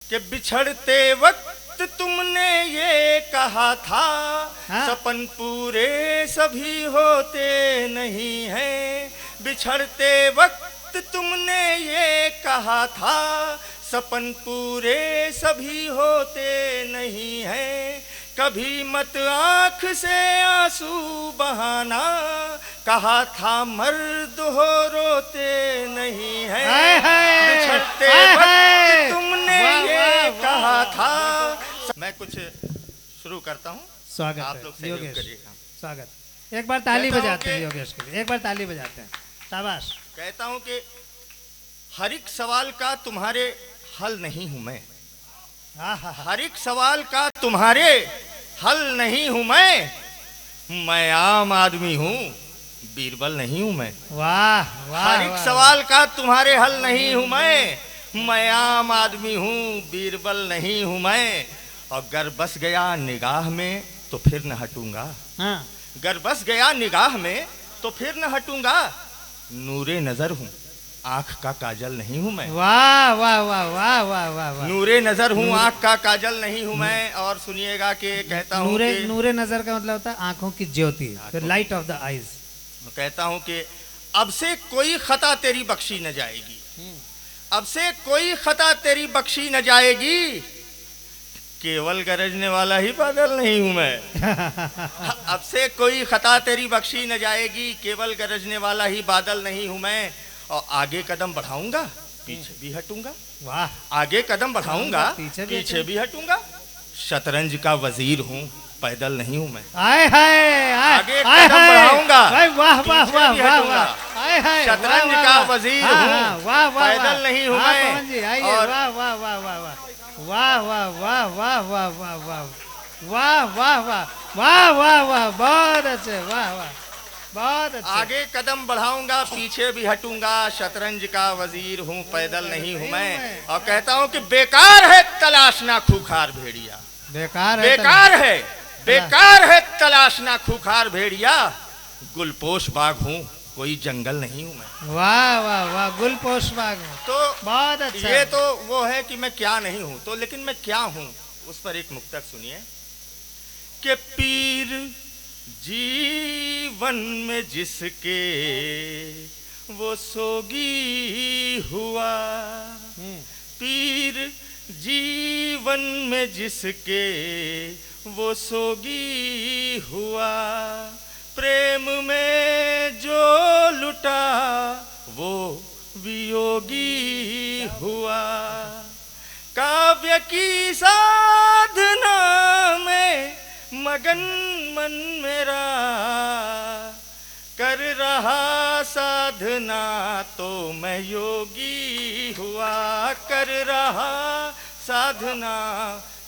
कि बिछड़ते वक्त तुमने ये कहा था, हाँ? सपन पूरे सभी होते नहीं हैं। बिछड़ते वक्त तुमने ये कहा था, सपन पूरे सभी होते नहीं हैं। कभी मत आँख से आंसू बहाना, कहा था मर्द हो रोते नहीं हैं। बिछड़ते वक्त तुमने ये कहा था। मैं कुछ शुरू करता हूँ, स्वागत आप है, लोग सहयोग योगेश। करिएगा। स्वागत। एक बार ताली कहता हूं बजाते हैं कि- योगेश के लिए, एक बार ताली बजाते हैं। शाबाश। कहता हूँ कि हर एक सवाल का तुम्हारे हल नहीं हूँ मैं। हर एक सवाल का तुम्हारे हल नहीं हूँ मैं आम आदमी हूँ, बीरबल नहीं हूँ मैं। वाह वाह। हर एक सवाल का तुम्हारे हल नहीं हूँ मैं आम आदमी हूँ, बीरबल नहीं हूँ मैं। और गर बस गया निगाह में तो फिर न हटूंगा, हाँ। गर बस गया निगाह में तो फिर न हटूंगा। नूरे नजर हूँ, आंख का काजल नहीं हूँ मैं। वाह वाह वाह वाह वाह वाह वाह। नूरे नजर हूँ, आंख का काजल नहीं हूँ मैं। और सुनिएगा कि कहता हूँ नूरे कि नूरे नजर का मतलब होता है आंखों की ज्योति, लाइट ऑफ द आईज। कहता हूँ कि अब से कोई खता तेरी बख्शी न जाएगी, अब से कोई खता तेरी बख्शी न जाएगी। केवल गरजने वाला ही बादल नहीं हूँ मैं। अब से कोई खता तेरी बख्शी न जाएगी, केवल गरजने वाला ही बादल नहीं हूँ मैं। और आगे कदम बढ़ाऊंगा, पीछे भी हटूंगा। वाह। आगे कदम बढ़ाऊंगा, पीछे भी हटूंगा। शतरंज का वजीर हूँ, पैदल नहीं हूँ मैं। आए हाय आगे कदम बढ़ाऊंगा, वाह वाह वाह पीछे वाह भी वाह हटूंगा। वाह। आए हाय शतरंज वाह, का वाह, वजीर हाँ, हूँ, हाँ, वाह वाह पैदल नहीं हूँ हाँ, मैं। पवन जी आइए। और वाह वाह वाह वाह वाह वाह वाह वाह वाह वाह वाह वाह वाह वाह वाह वाह वाह वाह। बहुत अच्छे, वाह वाह, बहुत अच्छे। आगे कदम बढ़ाऊंगा, पीछे भी हटूंगा। शतरंज का वजीर हूँ, पैदल नहीं हूँ मैं। और कहता हूँ कि बेकार है तलाशना खूंखार भेड़िया, बेकार है, बेकार है, बेकार है तलाशना खूंखार भेड़िया। गुलपोश बाग हूँ, कोई जंगल नहीं हूँ मैं। वाह वाह वाह। गुलपोश बाग में तो बहुत अच्छा। ये तो वो है कि मैं क्या नहीं हूँ, तो लेकिन मैं क्या हूँ उस पर एक मुक्तक सुनिए कि पीर जीवन में जिसके वो सोगी हुआ, पीर जीवन में जिसके वो सोगी हुआ। प्रेम में जो लुटा वो वियोगी हुआ। काव्य की साधना में मगन मन मेरा, कर रहा साधना तो मैं योगी हुआ। कर रहा साधना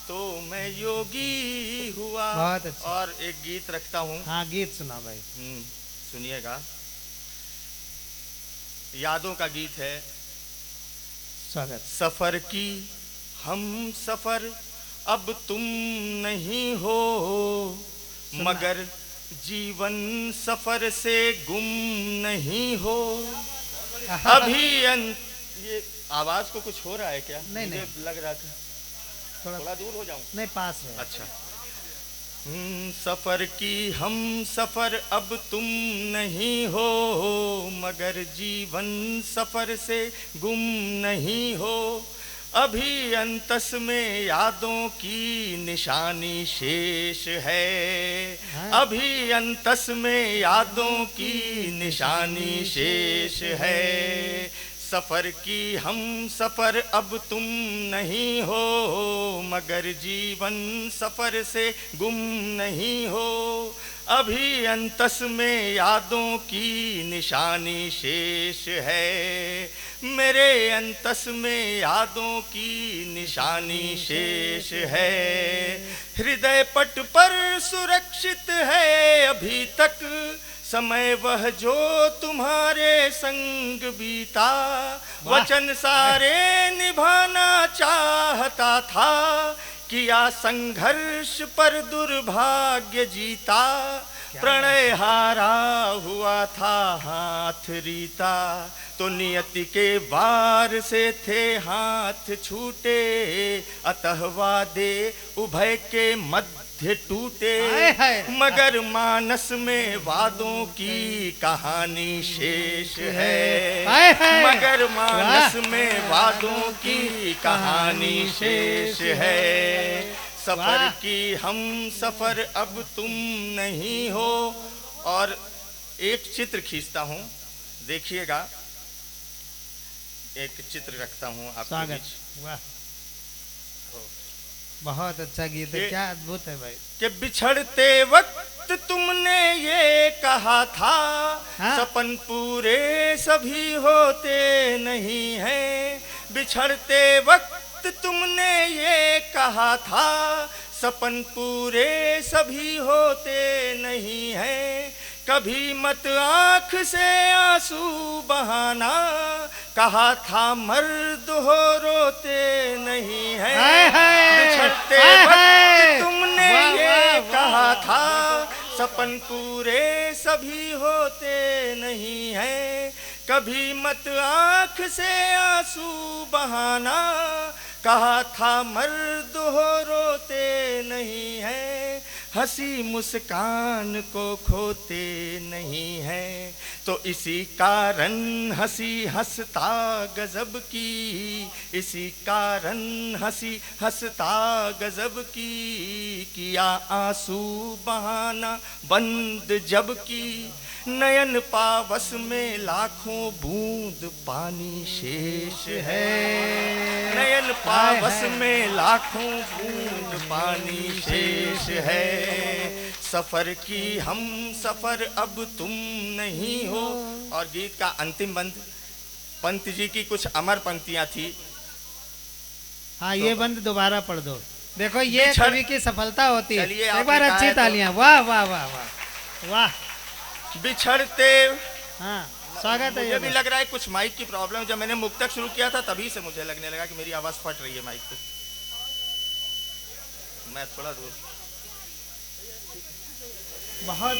तो मैं योगी हुआ। बहुत अच्छा। और एक गीत रखता हूँ। हाँ, गीत सुना भाई। सुनिएगा, यादों का गीत है। स्वागत। सफर की हम सफर अब तुम नहीं हो, मगर जीवन सफर से गुम नहीं हो। अभी ये आवाज को कुछ हो रहा है क्या? नहीं, मुझे नहीं। लग रहा था थोड़ा दूर हो जाऊं। नहीं, पास है। अच्छा। सफर की हम सफर अब तुम नहीं हो, मगर जीवन सफर से गुम नहीं हो। अभी अंतस में यादों की निशानी शेष है, अभी अंतस में यादों की निशानी शेष है। सफर की हम सफर अब तुम नहीं हो, मगर जीवन सफर से गुम नहीं हो। अभी अंतस में यादों की निशानी शेष है, मेरे अंतस में यादों की निशानी शेष है। हृदय पट पर सुरक्षित है अभी तक समय वह जो तुम्हारे संग बीता। वचन सारे निभाना चाहता था, किया संघर्ष पर दुर्भाग्य जीता। प्रणय हारा हुआ था हाथ रीता, तो नियति के वार से थे हाथ छूटे, अतः वादे उभय के मध्य टूटे। मगर मानस में वादों की कहानी शेष है, मगर मानस में वादों की कहानी शेष है। सफर की हम सफर अब तुम नहीं हो। और एक चित्र खींचता हूँ, देखिएगा, एक चित्र रखता हूँ आपके बीच। वाह, बहुत अच्छा गीत है, क्या अद्भुत है भाई। कि बिछड़ते वक्त तुमने ये कहा था, हाँ? सपन पूरे सभी होते नहीं हैं। बिछड़ते वक्त तुमने ये कहा था, सपन पूरे सभी होते नहीं हैं। कभी मत आँख से आंसू बहाना, कहा था मर्द हो रोते नहीं हैं। बिछड़ते वक्त तुमने ये कहा था, सपन पूरे सभी होते नहीं हैं। कभी मत आँख से आंसू बहाना, कहा था मर्द हो रोते नहीं हैं। हंसी मुस्कान को खोते नहीं हैं, तो इसी कारण हंसी हंसता गजब की, इसी कारण हंसी हंसता गजब की। किया आंसू बहाना बंद जब की, नयन पावस में लाखों बूंद पानी शेष है। नयन पावस में लाखों बूंद पानी शेष है। सफर की हम सफर अब तुम नहीं हो। और गीत का अंतिम बंद पंत जी की कुछ अमर पंक्तियां थी। हाँ, ये बंद दोबारा पढ़ दो। देखो, ये कवि की सफलता होती है। चलिए, एक बार अच्छी तालियां। वाह वाह वाह वाह वाह। बिछड़ते, हाँ, स्वागत है। मुझे भी लग रहा है कुछ माइक की प्रॉब्लम। जब मैंने मुक्तक शुरू किया था तभी से मुझे लगने लगा कि मेरी आवाज फट रही है माइक पे। मैं थोड़ा दूर। बहुत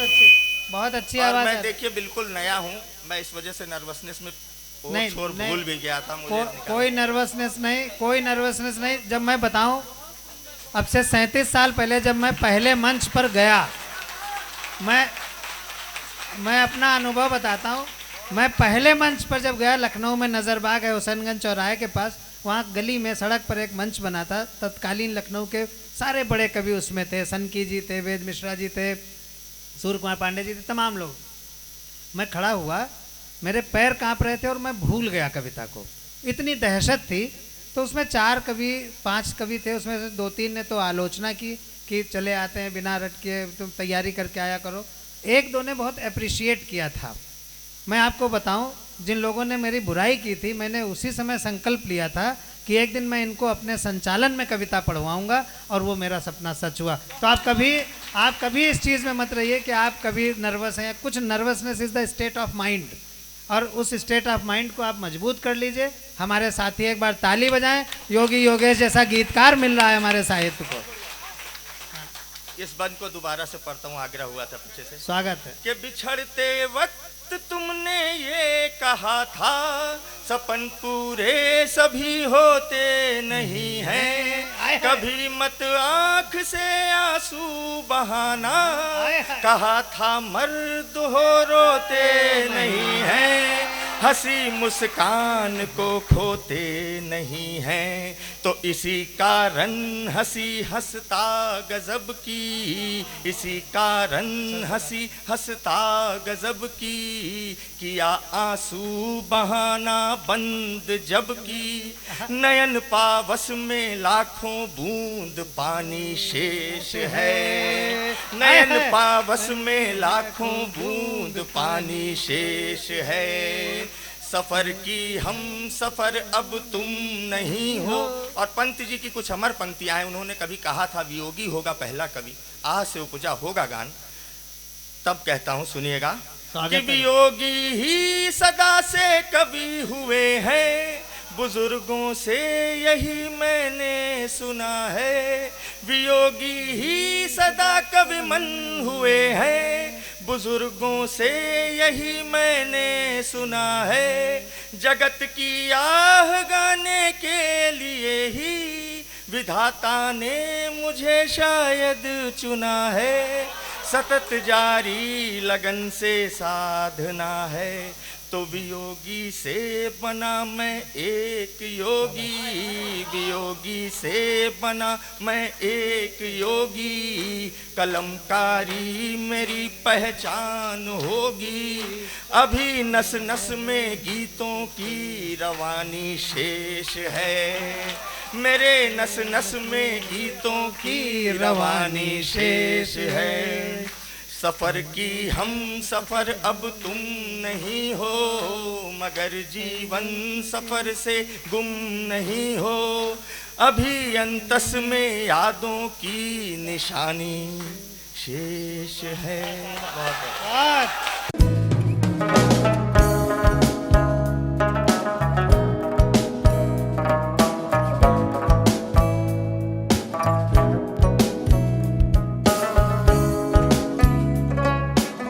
अच्छी आवाज है। मैं देखिए बिल्कुल नया हूँ, मैं इस वजह से नर्वसनेस में छोर भूल भी गया था। मुझे कोई नर्वसनेस नहीं, कोई नर्वसनेस नहीं। जब मैं बताऊं, अब से 37 साल पहले जब मैं पहले मंच पर गया, मैं अपना अनुभव बताता हूँ। मैं पहले मंच पर जब गया, लखनऊ में नज़रबाग है, हुसैनगंज चौराहे के पास, वहाँ गली में सड़क पर एक मंच बना था। तत्कालीन लखनऊ के सारे बड़े कवि उसमें थे। सनकी जी थे, वेद मिश्रा जी थे, सूर्य कुमार पांडे जी थे, तमाम लोग। मैं खड़ा हुआ, मेरे पैर कांप रहे थे और मैं भूल गया कविता को, इतनी दहशत थी। तो उसमें 4 कवि 5 कवि थे, उसमें से 2-3 ने तो आलोचना की कि चले आते हैं बिना रट के, तुम तैयारी करके आया करो। 1-2 ने बहुत अप्रिशिएट किया था। मैं आपको बताऊं, जिन लोगों ने मेरी बुराई की थी, मैंने उसी समय संकल्प लिया था कि एक दिन मैं इनको अपने संचालन में कविता पढ़वाऊंगा, और वो मेरा सपना सच हुआ। तो आप कभी इस चीज़ में मत रहिए कि आप कभी नर्वस हैं। कुछ nervousness is the state of mind, और उस स्टेट ऑफ माइंड को आप मजबूत कर लीजिए। हमारे साथी एक बार ताली बजाएं। योगी योगेश जैसा गीतकार मिल रहा है हमारे साहित्य को। इस बंद को दोबारा से पढ़ता हूँ, आग्रह हुआ था पीछे से। स्वागत है। कि बिछड़ते वक्त तुमने ये कहा था, सपन पूरे सभी होते नहीं हैं। कभी मत आँख से आंसू बहाना, कहा था मर्द हो रोते नहीं हैं। हंसी मुस्कान को खोते नहीं हैं, तो इसी कारण हंसी हंसता गजब की, इसी कारण हंसी हंसता गजब की। किया आंसू बहाना बंद जब की, नयन पावस में लाखों बूंद पानी शेष है। नयन पावस में लाखों बूंद पानी शेष है। सफर की हम सफर अब तुम नहीं हो। और पंत जी की कुछ अमर पंक्तियां हैं। उन्होंने कभी कहा था, वियोगी होगा पहला कवि, आह से उपजा होगा गान। तब कहता हूं, सुनिएगा कि वियोगी ही सदा से कवि हुए हैं, बुजुर्गों से यही मैंने सुना है। वियोगी ही सदा कवि मन हुए हैं, बुजुर्गों से यही मैंने सुना है, जगत की आह गाने के लिए ही विधाता ने मुझे शायद चुना है। सतत जारी लगन से साधना है, तो वियोगी से बना मैं एक योगी, वियोगी से बना मैं एक योगी। कलमकारी मेरी पहचान होगी, अभी नस नस में गीतों की रवानी शेष है, मेरे नस नस में गीतों की रवानी शेष है। सफर की हम सफर अब तुम नहीं हो, मगर जीवन सफर से गुम नहीं हो, अभी अंतस में यादों की निशानी शेष है। बहुत